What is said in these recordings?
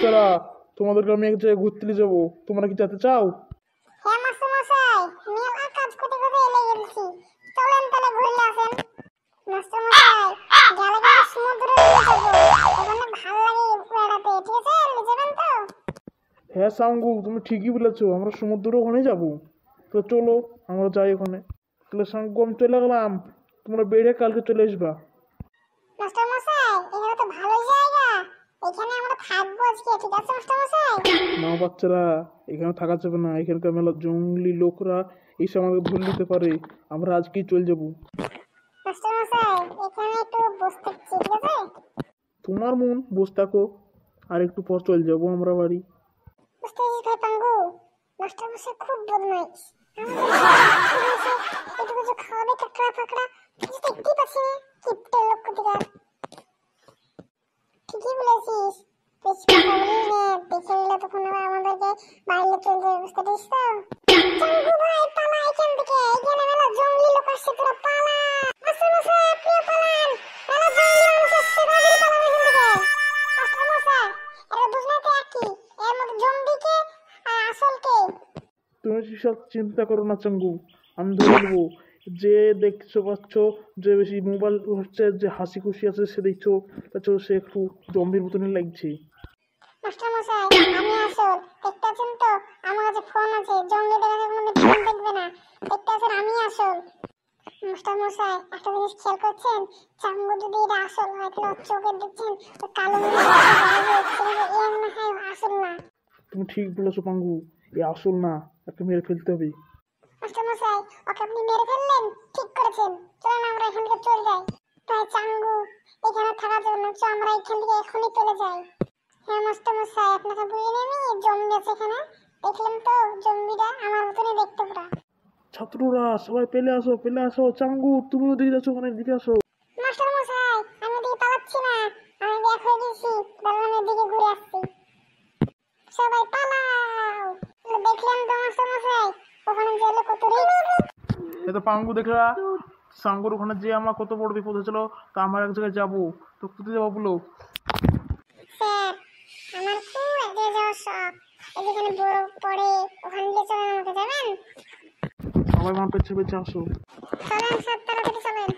বাচ্চারা, তোমাদেরকে আমি এক জায়গায় ঘুরতে নিয়ে যাবো, তোমরা কি যেতে চাও? হ্যাঁ মাস্টার মশাই, মেলা কাজ করতে করতে এলে গেছি, চলেন তাহলে ঘুরলে আসেন। মাস্টার মশাই, গেলে কিন্তু সমুদ্রে নিয়ে যাবো, ওখানে ভাল লাগে বেড়াতে, ঠিক আছে? নিয়ে যাবেন তো? হ্যাঁ সাঙ্গু, তুমি ঠিকই বলেছো, আমরা সমুদ্রের ওখানে যাবো। তো চলো, আমরা যাই ওখানে। তাহলে সাঙ্গু, আমি চলে গেলাম, তোমরা বেড়ে কালকে চলে আসবা। মাস্টার মশাই, এখানে তো ভালো জায়গা, এখানে আমরা থাকবো আজকে, ঠিক আছে মাস্টার মশাই? না বাচ্চারা, এখানে থাকা যাবে না, এখানকার মেলা জঙ্গলি লোকরা এসে আমাদের ধরে নিতে পারে। আমরা আজকেই চলে যাবো। মাস্টার মশাই, এখানে একটু বসে থাকছি, ঠিক আছে? তোমার মন, বসে থাকো, আর একটু পর চলে যাবো আমরা বাড়ি। বুঝতে পারছিস ভাই পাঙ্গু, মাস্টার মশাই খুব বদমাইশ। একটু কিছু খাওয়াবে কাকড়া ফাকড়া, কিছু দেখতেই পাচ্ছি না, কিপটে লোক কোথাকার। ঠিকই বলেছিস, বেশি কথা বলিস না, দেখে নিলে তখন আবার আমাদেরকে বাইরে চলে যাবে, বুঝতে পারছিস তো? চাঙ্গু ভাই পালা এখান থেকে, এখানে মেলা জঙ্গলি লোক আসছে, তোরা পালা। মাস্টার মশাই আপনিও পালান, মেলা জঙ্গলি মানুষ আসছে, তাড়াতাড়ি পালান এখান থেকে। মাস্টার মশাই, এরা দুজনে তো একই, এর মধ্যে জঙ্গলিকে আর আসলকে। তুমি সেসব চিন্তা করো না চাঙ্গু, আমি ধরে নেবো। যে দেখছো পাচ্ছ, যে বেশি মোবাইল হচ্ছে, যে হাসি খুশি আছে সে দেখছো, তার সে একটু জম্বির মতনই লাগছে। মাস্টার মশাই আমি আসল, দেখতে পাচ্ছেন তো আমার কাছে ফোন আছে, জঙ্গলিদের কাছে কোনো ফোন দেখবে না, দেখতে পাচ্ছেন আমি আসল। মাস্টার মশাই একটা জিনিস খেয়াল করছেন, চাঙ্গু যদি এটা আসল হয় তাহলে ওর চোখে দেখছেন তো কালো মনে হচ্ছে, এর না হয় আসল না। তুমি ঠিক বলেছো পাঙ্গু, এ আসল না, একটা মেরে ফেলতে হবে। মাস্টার মশাই ওকে আপনি মেরে ফেললেন, ঠিক করেছেন, চলেন আমরা এখান থেকে চলে যাই। তাই চাঙ্গু এখানে থাকার জন্য আমরা এখান থেকে এখনই চলে যাই। হ্যাঁ মাস্টার মশাই, আপনাকে বলিনি আমি জম্বি আছে এখানে, দেখলেন তো জম্বিটা আমার মতনই দেখতে পুরা। ছাত্ররা সবাই পেলে আসো, পেলে আসো। চাঙ্গু, তুমিও দিকে যাচ্ছ, ওখানে দিকে আসো। মাস্টার মশাই আমি দিকে পালাচ্ছি না, আমি ব্যাক হয়ে গেছি, দালানের দিকে ঘুরে আসছি, সবাই পালাও। দেখলেন তো মাস্টার মশাই, ওখানে গেলে কত রিস্ক। এ তো পাঙ্গু দেখলা, সাঙ্গুর ওখানে যে আমার কত বড় বিপদ হয়েছিল, তা আমরা এক জায়গায় যাবো, তো কোথায় যাবো বলো? স্যার আমার খুব এগিয়ে যাওয়ার শখ, যেখানে বরফ পড়ে ওখানে দিয়ে চলেন, আমাকে যাবেন? সবাই আমার পেছে পেছে আসো। চলেন স্যার, তাড়াতাড়ি চলেন।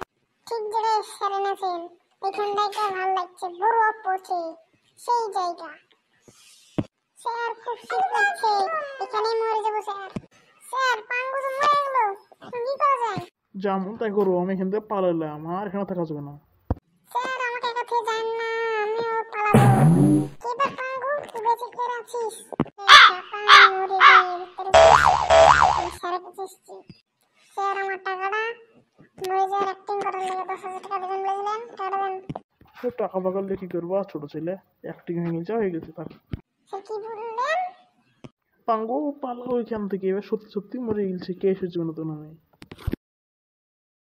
ঠিক জায়গায় স্যার এনেছেন, এখানটাইটা ভালো লাগছে, বরফ পড়ছে, সেই জায়গা। স্যার খুব শীত লাগছে, এখানেই মরে যাবো স্যার। স্যার পাঙ্গু তো মরে গেল, এখন কি করা যায়? যেমন তাই করো, আমি এখান থেকে পালালাম, আর এখানে থাকা যাবে না। স্যার আমাকে একা থেকে যান না, আমিও পালাবো। কি ব্যাপার পাঙ্গু, তুই বেঁচে কে আছিস? স্যারের কাছে এসেছি। স্যার আমার টাকাটা, মরে যাওয়ার অ্যাক্টিং করার লেগে 10,000 টাকা দেবেন বলেছিলেন, টাকাটা দেন। তো টাকা পাকালে কি করবো, ছোট ছেলে, অ্যাক্টিং হয়ে গেছে তার। স্যার কি বললেন? পাঙ্গু পালাও এখান থেকে, এবার সত্যি সত্যি মরে গেছে, কে এসেছে নতুন আমি।